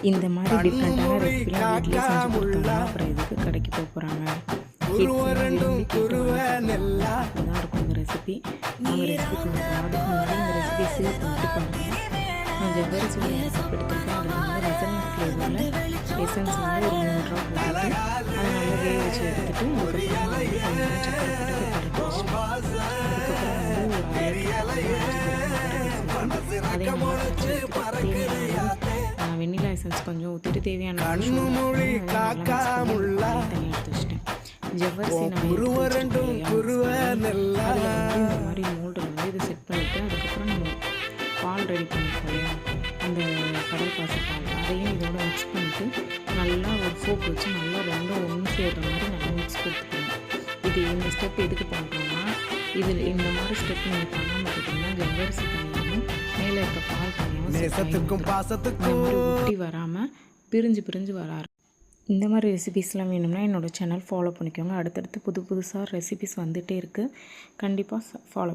இந்த மாதிரி டிஃப்ரெண்ட்டான ரெசிபிலாம் வீட்டிலே செஞ்சு கொடுத்தோம்னா அப்புறம் எதுக்கு கடைக்கு போக போகிறாங்க. கிட்ஸ்லாம் விரும்பி கேட்டுவாங்க. தான் இருக்கும் இந்த ரெசிபி. நாங்கள் ரெசிபி கொடுப்போம். அதுக்கு முன்னாடி இந்த ரெசிபியை சேவ் பண்ணிட்டு பண்ணுறோம். நான் ஜவ்வரிசி ஒரு கப் எடுத்துருக்கேன். அதில் வந்து ரெசன் ஃப்ளேவரில் எசன்ஸ் வந்து ஒரு 3 ட்ராப் போட்டுட்டு அதை நல்லா வேக வச்சு எடுத்துகிட்டு அதுக்கப்புறமா வந்து கொஞ்சம் சக்கரை போட்டு பரட்டி வச்சுட்டோம். அதுக்கப்புறம் வந்து ஒரு அதே மாதிரி தேவையான வெண்ணிலா எசன்ஸ் கொஞ்சம் ஊற்றிட்டு தேவையான தனியாக எடுத்து வச்சுட்டேன். ஜவ்வரிசி நம்ம அதில் வந்து இந்த மாதிரி மோல்டில் வந்து இதை செட் பண்ணிவிட்டு அதுக்கப்புறம் நம்ம பால் ரெடி பண்ணிப்போம் இல்லையா, அந்த கடல் பாசி பால் அதையும் இதோட மிக்ஸ் பண்ணிவிட்டு நல்லா ஒரு ஃபோக் வச்சு நல்லா ரெண்டும் ஒன்று சேர்கிற மாதிரி நல்லா மிக்ஸ் கொடுத்துக்கணும். இது இந்த ஸ்டெப் எதுக்கு பண்ணுறோம்னா, இதில் இந்த மாதிரி ஸ்டெப் நீங்கள் பண்ணாமல் பார்த்தீங்கன்னா ஜவ்வரிசி தனியாகவும் மேலே இருக்க பால் தனியாகவும் ஒட்டி வராமல் பிரிஞ்சு வராது. இந்த மாதிரி ரெசிபீஸ்லாம் வேணும்னா என்னோடய சேனல் ஃபாலோ பண்ணிக்கோங்க. அடுத்தடுத்து புதுசாக ரெசிபீஸ் வந்துகிட்டே இருக்குது. கண்டிப்பாக ஃபாலோ